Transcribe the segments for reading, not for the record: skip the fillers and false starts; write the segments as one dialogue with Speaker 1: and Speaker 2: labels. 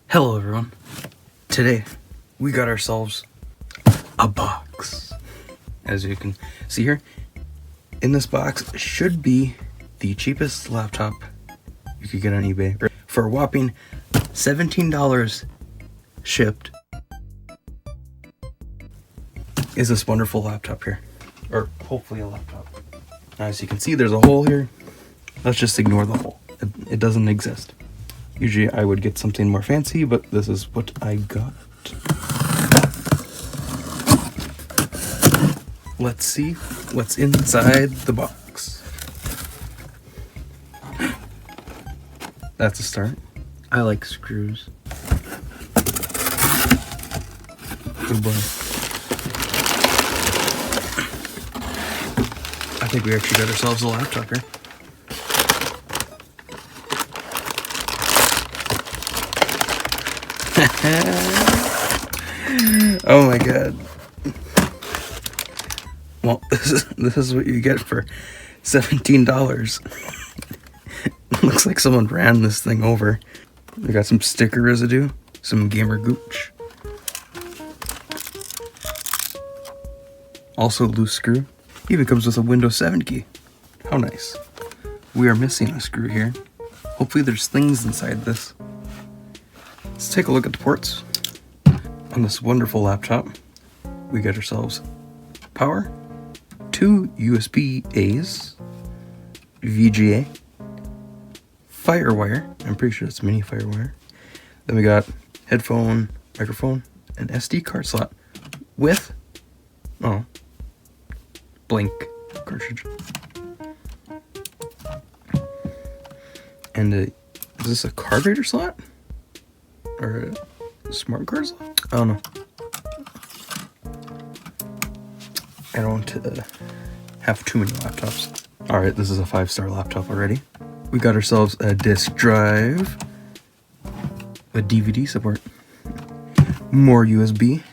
Speaker 1: Hello everyone. Today we got ourselves a box. As you can see here, in this box should be the cheapest laptop you could get on eBay for a whopping $17 shipped. Is this wonderful laptop here, or hopefully a laptop. Now, as you can see, there's a hole here. Let's just ignore the hole. It doesn't exist. Usually I would get something more fancy, but this is what I got. Let's see what's inside the box. That's a start. I like screws. Good boy. I think we actually got ourselves a laptop here. Oh my god. Well, this is what you get for $17. Looks like someone ran this thing over. We got some sticker residue, some gamer gooch. Also loose screw. Even comes with a Windows 7 key. How nice. We are missing a screw here. Hopefully there's things inside this. Let's take a look at the ports on this wonderful laptop. We got ourselves power, 2 USB-A's, VGA, Firewire, I'm pretty sure it's mini Firewire. Then we got headphone, microphone, an SD card slot with, blank cartridge. And is this a card reader slot? Or a smart card slot? I don't know. I don't have too many laptops. Alright, this is a 5-star laptop already. We got ourselves a disk drive, a DVD support, more USB,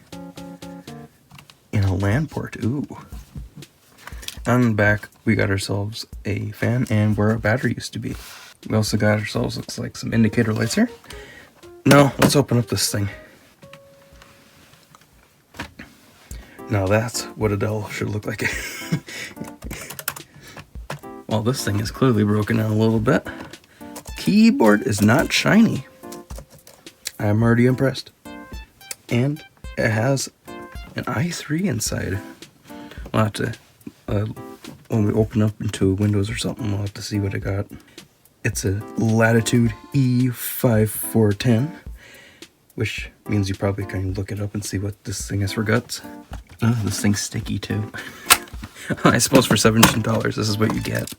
Speaker 1: and a LAN port. Ooh. On the back, we got ourselves a fan and where our battery used to be. We also got ourselves, looks like, some indicator lights here. Now, let's open up this thing. Now that's what a Dell should look like. Well, this thing is clearly broken down a little bit. Keyboard is not shiny. I'm already impressed. And it has an i3 inside. We'll have to, when we open up into Windows or something, we'll have to see what I got. It's a Latitude E5410, which means you probably can look it up and see what this thing is for guts. Oh, this thing's sticky too. I suppose for $17, this is what you get.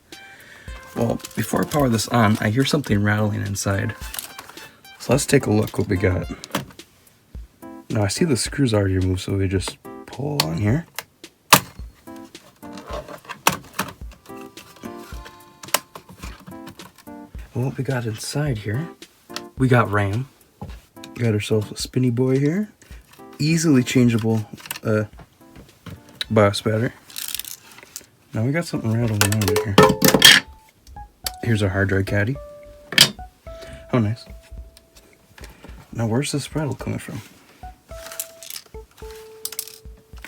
Speaker 1: Well, before I power this on, I hear something rattling inside. So let's take a look what we got. Now I see the screws already removed, so we just pull on here. What we got inside here, we got RAM. We got ourselves a spinny boy here. Easily changeable BIOS battery. Now we got something rattling around in here. Here's our hard drive caddy. How nice. Now where's this rattle coming from?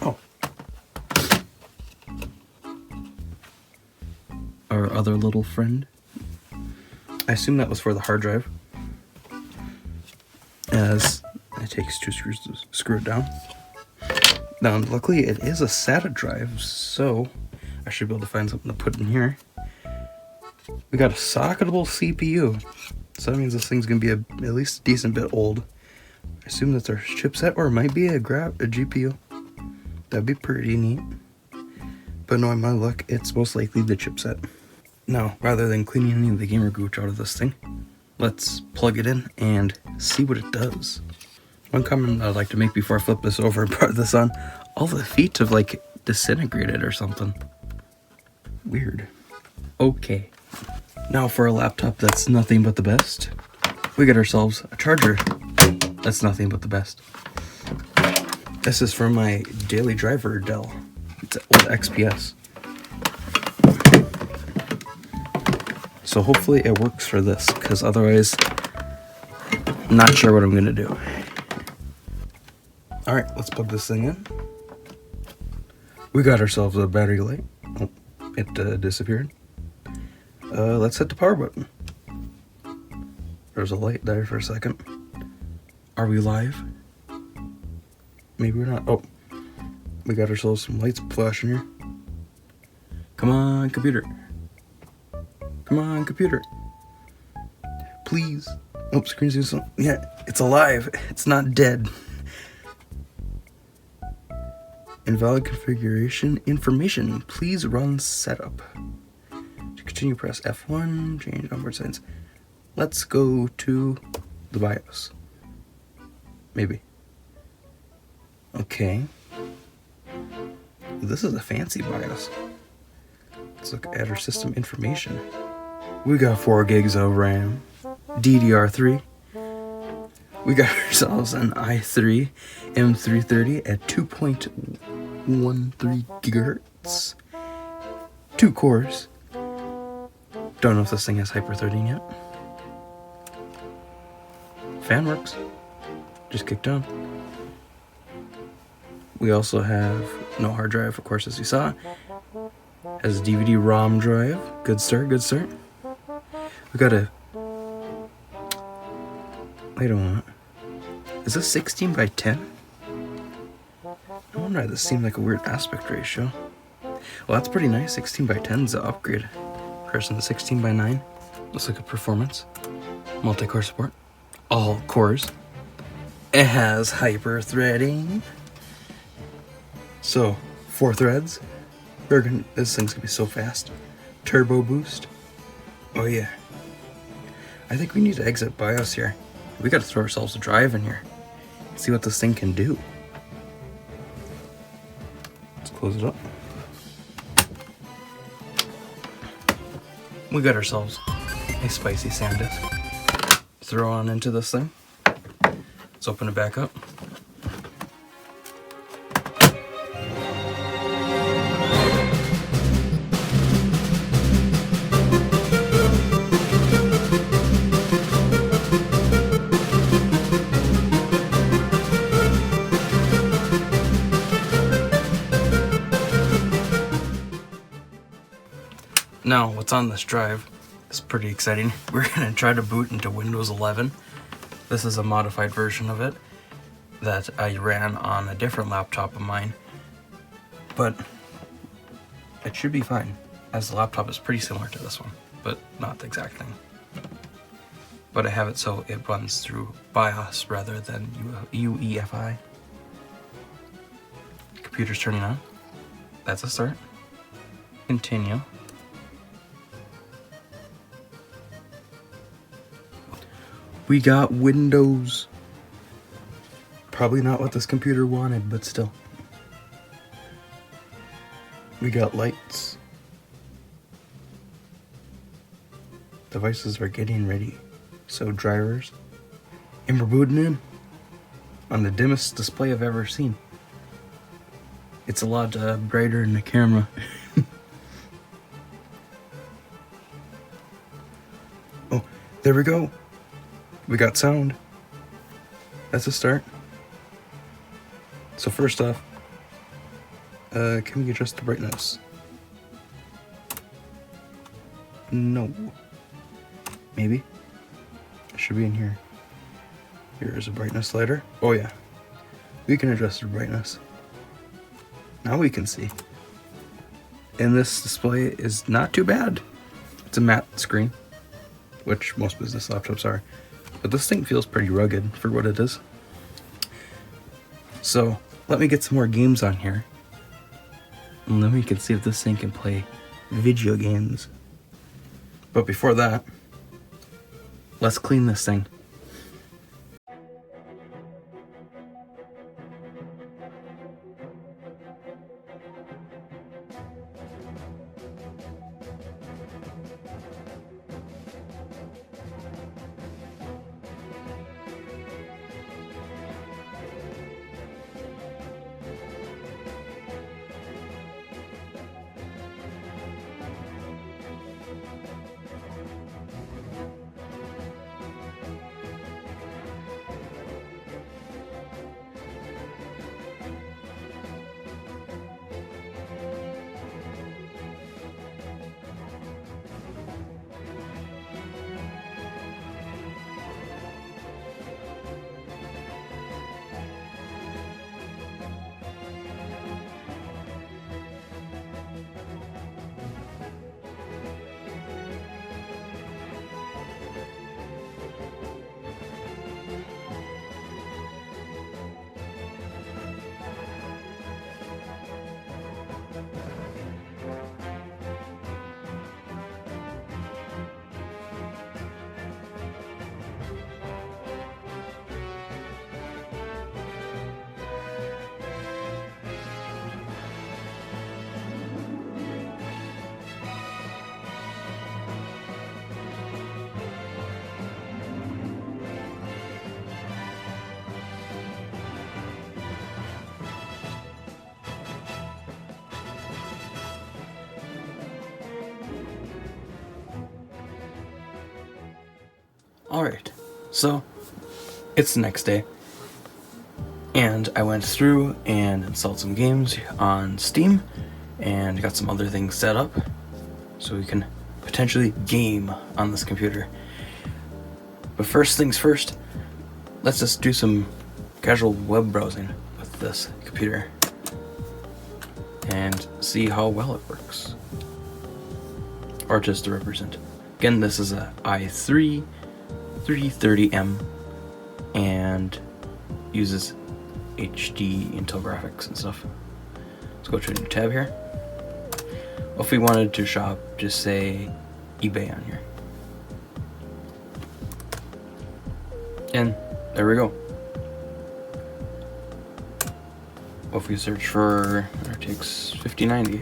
Speaker 1: Oh. Our other little friend. I assume that was for the hard drive, as it takes 2 screws to screw it down. Now, luckily it is a SATA drive, so I should be able to find something to put in here. We got a socketable CPU, so that means this thing's gonna be at least a decent bit old. I assume that's our chipset, or it might be a GPU. That'd be pretty neat. But no, in my luck, it's most likely the chipset. Now, rather than cleaning any of the gamer gooch out of this thing, let's plug it in and see what it does. One comment I'd like to make before I flip this over and put this on, all the feet have like disintegrated or something. Weird. Okay. Now for a laptop that's nothing but the best, we got ourselves a charger that's nothing but the best. This is from my daily driver Dell. It's an old XPS. So hopefully it works for this, because otherwise Not sure what I'm gonna do. Alright, let's plug this thing in. We got ourselves a battery light. Oh, it disappeared. Let's hit the power button. There's a light there for a second. Are we live? Maybe we're not. Oh, we got ourselves some lights flashing here. Come on, computer. Come on, computer. Please. Oh, screen's doing something. Yeah, it's alive. It's not dead. Invalid configuration information. Please run setup. To continue, press F1. Change onboard settings. Let's go to the BIOS. Maybe. Okay. This is a fancy BIOS. Let's look at our system information. We got 4 gigs of RAM. DDR3. We got ourselves an i3 M330 at 2.13 gigahertz. 2 cores. Don't know if this thing has hyper-threading yet. Fan works. Just kicked on. We also have no hard drive, of course, as you saw. Has a DVD-ROM drive. Good start, good start. We got a... Wait a moment. Is this 16 by 10? I wonder why this seemed like a weird aspect ratio. Well, that's pretty nice. 16 by 10 is an upgrade. Comparison to 16 by 9. Let's look at performance. Multi-core support. All cores. It has hyper-threading. So, 4 threads. This thing's gonna be so fast. Turbo boost. Oh yeah. I think we need to exit BIOS here. We gotta throw ourselves a drive in here. See what this thing can do. Let's close it up. We got ourselves a spicy SanDisk. Throw on into this thing. Let's open it back up. Now, what's on this drive is pretty exciting. We're going to try to boot into Windows 11. This is a modified version of it that I ran on a different laptop of mine. But it should be fine, as the laptop is pretty similar to this one, but not the exact thing. But I have it so it runs through BIOS rather than UEFI. Computer's turning on. That's a start. Continue. We got Windows. Probably not what this computer wanted, but still. We got lights. Devices are getting ready. So drivers. And we're booting in. On the dimmest display I've ever seen. It's a lot brighter in the camera. Oh, there we go. We got sound. That's a start. So first off, can we adjust the brightness? No. Maybe. It should be in here. Here's a brightness slider. Oh yeah. We can adjust the brightness. Now we can see. And this display is not too bad. It's a matte screen, which most business laptops are. But this thing feels pretty rugged for what it is. So let me get some more games on here. And then we can see if this thing can play video games. But before that, let's clean this thing. Alright, so it's the next day, and I went through and installed some games on Steam, and got some other things set up, so we can potentially game on this computer. But first things first, let's just do some casual web browsing with this computer, and see how well it works. Or just to represent. Again, this is a i3 3030M and uses HD Intel graphics and stuff. Let's go to a new tab here. If we wanted to shop, just say eBay on here. And there we go. If we search for RTX 5090,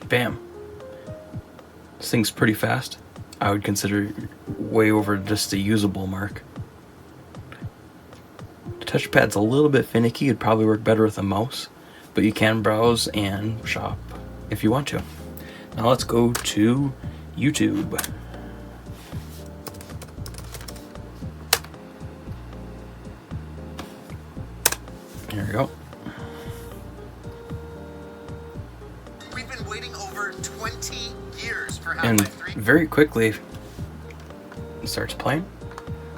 Speaker 1: bam. This thing's pretty fast. I would consider way over just the usable mark. The touchpad's a little bit finicky. It'd probably work better with a mouse, but you can browse and shop if you want to. Now let's go to YouTube. There we go.
Speaker 2: We've been waiting over 20 years for
Speaker 1: And
Speaker 2: Half-Life 3.
Speaker 1: very quickly it starts playing.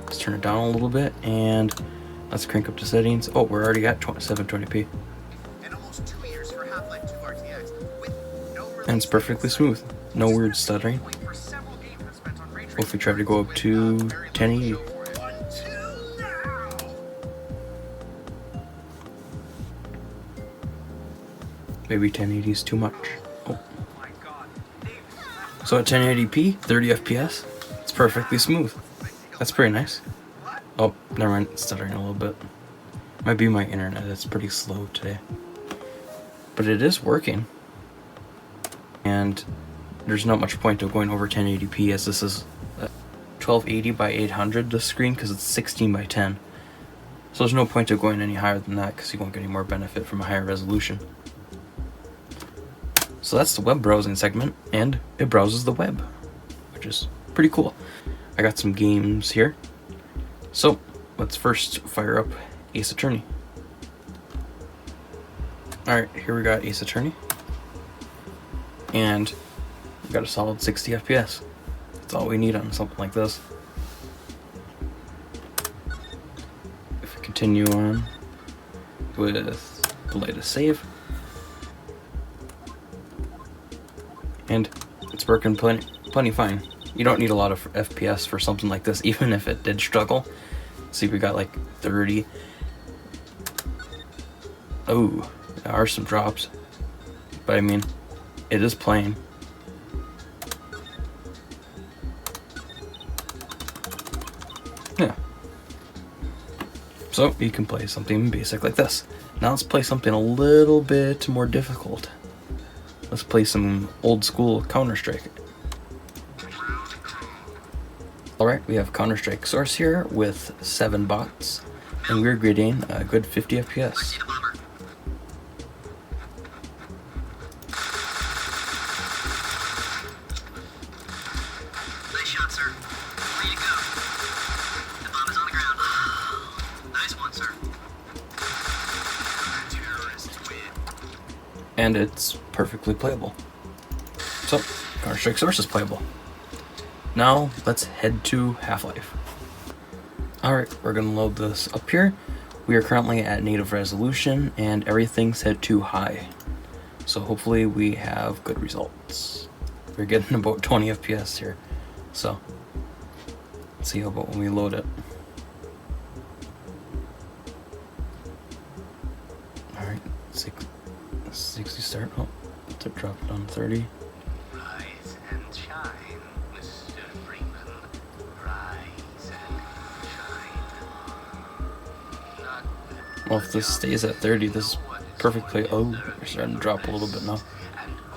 Speaker 1: Let's turn it down a little bit and let's crank up the settings. Oh, we're already at 720p.
Speaker 2: And almost 2 years for Half-Life 2 RTX. With no
Speaker 1: And it's perfectly smooth. No weird stuttering.
Speaker 2: for several games have spent on ray
Speaker 1: If we try to go up to 1080.
Speaker 2: Until now.
Speaker 1: Maybe 1080 is too much. Oh.
Speaker 2: My God.
Speaker 1: So at 1080p, 30 FPS, it's perfectly smooth. That's pretty nice. Oh, never mind, it's stuttering a little bit. Might be my internet, it's pretty slow today. But it is working. And there's not much point of going over 1080p, as this is 1280 by 800 this screen, because it's 16 by 10. So there's no point of going any higher than that, because you won't get any more benefit from a higher resolution. So that's the web browsing segment, and it browses the web, which is pretty cool. I got some games here. So let's first fire up Ace Attorney. Alright, here we got Ace Attorney. And we got a solid 60 FPS. That's all we need on something like this. If we continue on with the latest save. And it's working plenty fine. You don't need a lot of FPS for something like this, even if it did struggle. See, we got like 30. Oh, there are some drops. But I mean, it is playing. Yeah. So you can play something basic like this. Now let's play something a little bit more difficult. Let's play some old school Counter-Strike. Alright, we have Counter-Strike Source here with 7 bots, and we're getting a good 50 FPS.
Speaker 2: Nice shot, sir. Way to go. The bomb is on the ground. Nice one, sir. Terrorists win.
Speaker 1: And it's perfectly playable. So, Counter-Strike Source is playable. Now, let's head to Half-Life. Alright, we're gonna load this up here. We are currently at native resolution, and everything's set to high. So hopefully we have good results. We're getting about 20 FPS here. So, let's see how about when we load it. Alright, 60 start. Oh, it's dropped down 30.
Speaker 2: Rise and shine, Mr. Freeman. Rise and shine. Not
Speaker 1: Well, if this stays at 30, this is perfectly. Oh, we're starting to drop a little bit now.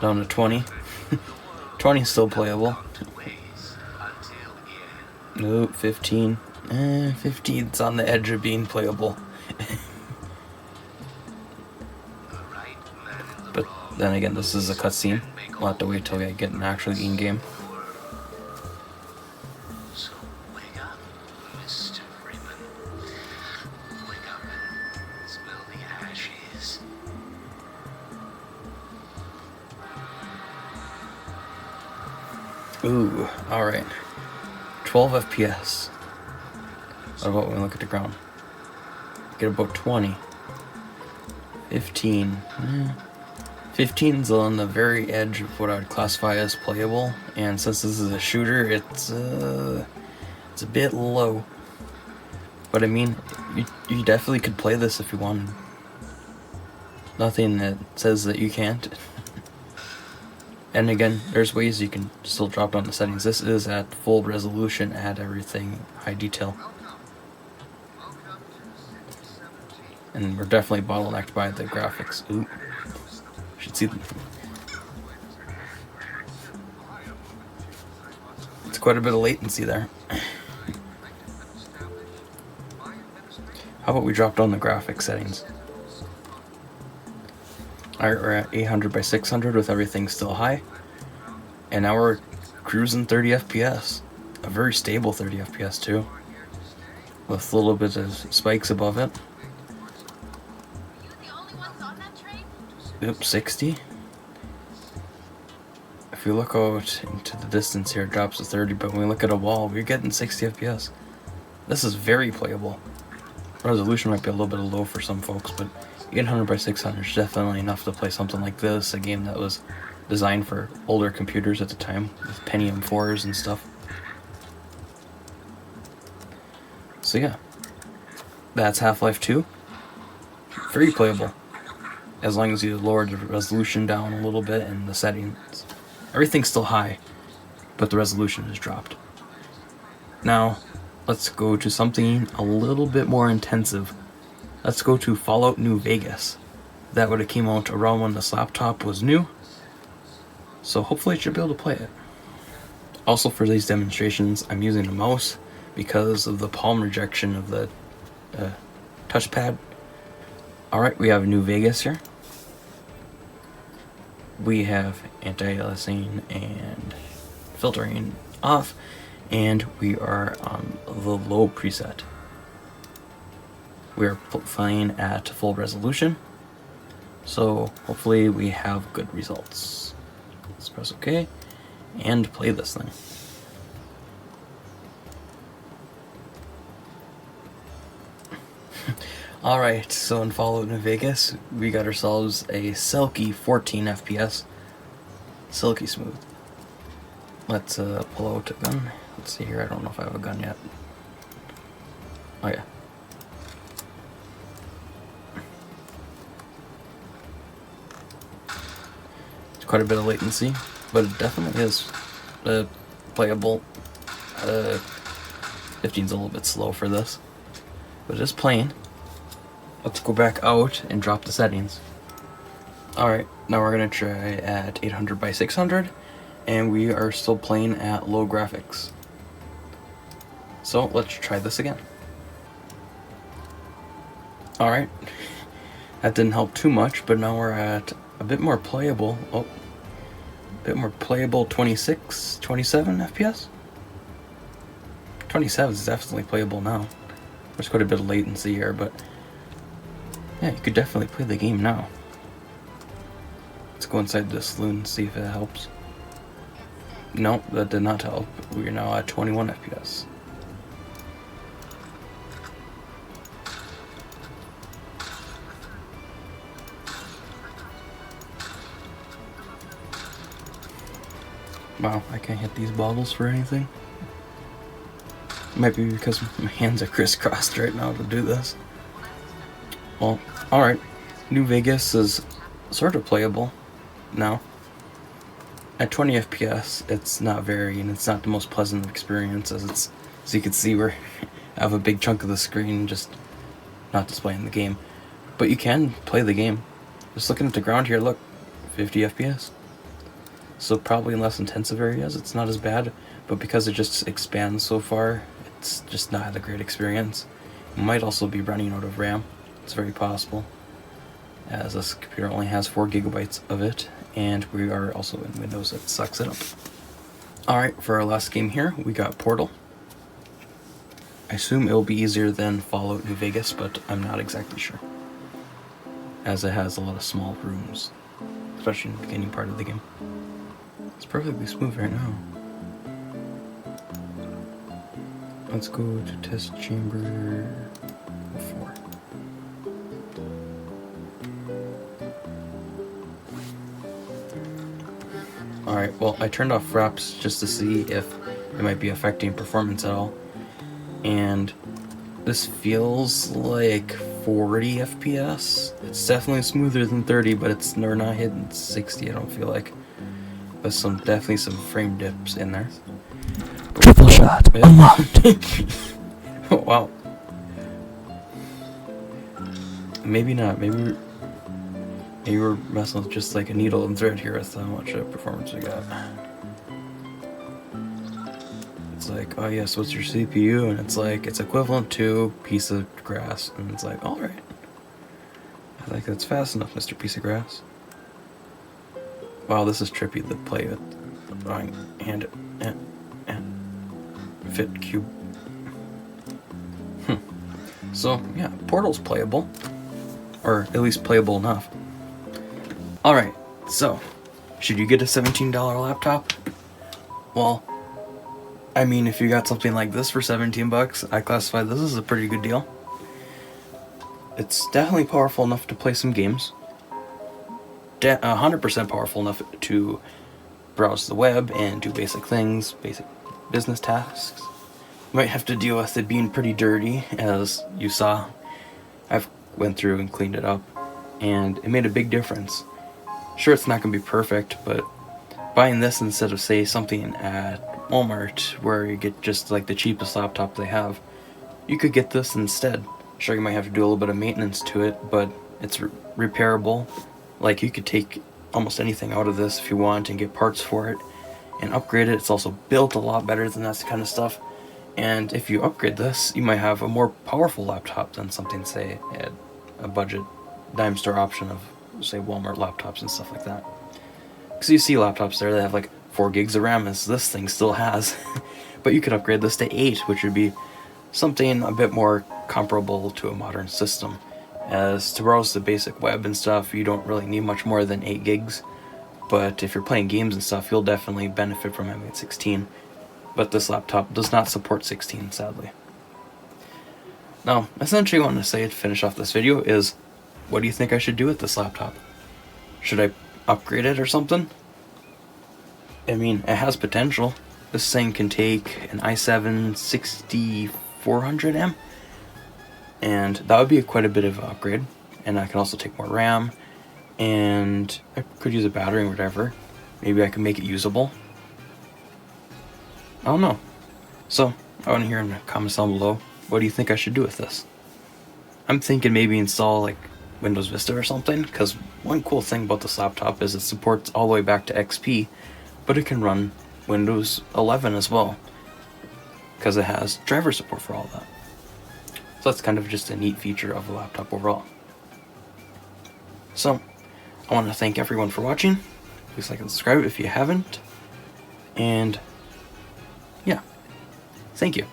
Speaker 1: Down to 20. 20 is still playable. Nope, 15. 15's on the edge of being playable. But Then again, this is a cutscene. We'll have to wait till we get an actual in-game.
Speaker 2: So wake up, Mr. Freeman. Wake up and smell the ashes.
Speaker 1: Ooh, alright. 12 FPS. What about when we look at the ground? Get about 20. 15. 15's on the very edge of what I would classify as playable, and since this is a shooter, it's a bit low. But I mean, you definitely could play this if you wanted. Nothing that says that you can't. And again, there's ways you can still drop down the settings. This is at full resolution, at everything, high detail. And we're definitely bottlenecked by the graphics. Ooh. Should see them. It's quite a bit of latency there. How about we drop down the graphics settings? Alright, we're at 800 by 600 with everything still high. And now we're cruising 30 FPS. A very stable 30 FPS too. With a little bit of spikes above it. Oops, 60. If we look out into the distance here, it drops to 30, but when we look at a wall, we're getting 60 FPS. This is very playable. Resolution might be a little bit low for some folks, but 800 by 600 is definitely enough to play something like this, a game that was designed for older computers at the time, with Pentium 4s and stuff. So yeah, that's Half-Life 2. Very playable. As long as you lower the resolution down a little bit and the settings. Everything's still high, but the resolution is dropped. Now, let's go to something a little bit more intensive. Let's go to Fallout New Vegas. That would have came out around when this laptop was new. So hopefully I should be able to play it. Also for these demonstrations, I'm using a mouse because of the palm rejection of the touchpad. Alright, we have New Vegas here. We have anti-aliasing and filtering off, and we are on the low preset. We are playing at full resolution, so hopefully we have good results. Let's press OK and play this thing. Alright, so in Fallout New Vegas, we got ourselves a silky 14 FPS. Silky smooth. Let's pull out a gun. Let's see here, I don't know if I have a gun yet. Oh yeah. It's quite a bit of latency, but it definitely is playable. 15's a little bit slow for this, but it is playing. Let's go back out and drop the settings. Alright, now we're going to try at 800 by 600, and we are still playing at low graphics. So let's try this again. Alright, that didn't help too much, but now we're at a bit more playable. Oh, a bit more playable 26, 27 FPS? 27 is definitely playable now. There's quite a bit of latency here, but yeah, you could definitely play the game now. Let's go inside the saloon and see if it helps. Nope, that did not help. We are now at 21 FPS. Wow, I can't hit these bottles for anything. Might be because my hands are crisscrossed right now to do this. Well, alright. New Vegas is sort of playable now. At 20 FPS, it's not very, and it's not the most pleasant of experiences. As you can see, I have a big chunk of the screen just not displaying the game. But you can play the game. Just looking at the ground here, look, 50 FPS. So probably in less intensive areas, it's not as bad. But because it just expands so far, it's just not a great experience. It might also be running out of RAM. It's very possible, as this computer only has 4 gigabytes of it. and we are also in Windows. That sucks it up. Alright, for our last game here, we got Portal. I assume it'll be easier than Fallout New Vegas, but I'm not exactly sure, as it has a lot of small rooms, especially in the beginning part of the game. It's perfectly smooth right now. Let's go to test chamber 4. Alright, well, I turned off wraps just to see if it might be affecting performance at all. And this feels like 40 FPS. It's definitely smoother than 30, but we're not hitting 60, I don't feel like. There's definitely some frame dips in there.
Speaker 3: Triple shot unlocked.
Speaker 1: Oh, wow. Maybe not. Maybe we're messing with just like a needle and thread here with how much performance we got. It's like, oh yes, what's your CPU? And it's like, it's equivalent to piece of grass. And it's like, alright. I think that's fast enough, Mr. Piece of Grass. Wow, this is trippy to play with the wrong hand and fit cube. So, yeah, Portal's playable. Or at least playable enough. Alright, so, should you get a $17 laptop? Well, I mean, if you got something like this for 17 bucks, I classify this as a pretty good deal. It's definitely powerful enough to play some games. 100% powerful enough to browse the web and do basic things, basic business tasks. You might have to deal with it being pretty dirty, as you saw. I've went through and cleaned it up, and it made a big difference. Sure, it's not going to be perfect, but buying this instead of, say, something at Walmart where you get just like the cheapest laptop they have, you could get this instead. Sure, you might have to do a little bit of maintenance to it, but it's repairable. Like, you could take almost anything out of this if you want and get parts for it and upgrade it. It's also built a lot better than that kind of stuff. And if you upgrade this, you might have a more powerful laptop than something, say, at a budget dime store option of, say, Walmart laptops and stuff like that. Because you see laptops there that have like 4 gigs of RAM, as this thing still has. But you could upgrade this to 8, which would be something a bit more comparable to a modern system. As to browse the basic web and stuff, you don't really need much more than 8 gigs. But if you're playing games and stuff, you'll definitely benefit from having 16. But this laptop does not support 16, sadly. Now, essentially what I want to say to finish off this video is, what do you think I should do with this laptop? Should I upgrade it or something? I mean, it has potential. This thing can take an i7 6400M, and that would be quite a bit of an upgrade. And I can also take more RAM, and I could use a battery or whatever. Maybe I can make it usable. I don't know. So, I want to hear in the comments down below, what do you think I should do with this? I'm thinking maybe install like Windows Vista or something, because one cool thing about this laptop is it supports all the way back to XP, but it can run Windows 11 as well, because it has driver support for all that. So that's kind of just a neat feature of the laptop overall. So, I want to thank everyone for watching. Please like and subscribe if you haven't. And yeah, thank you.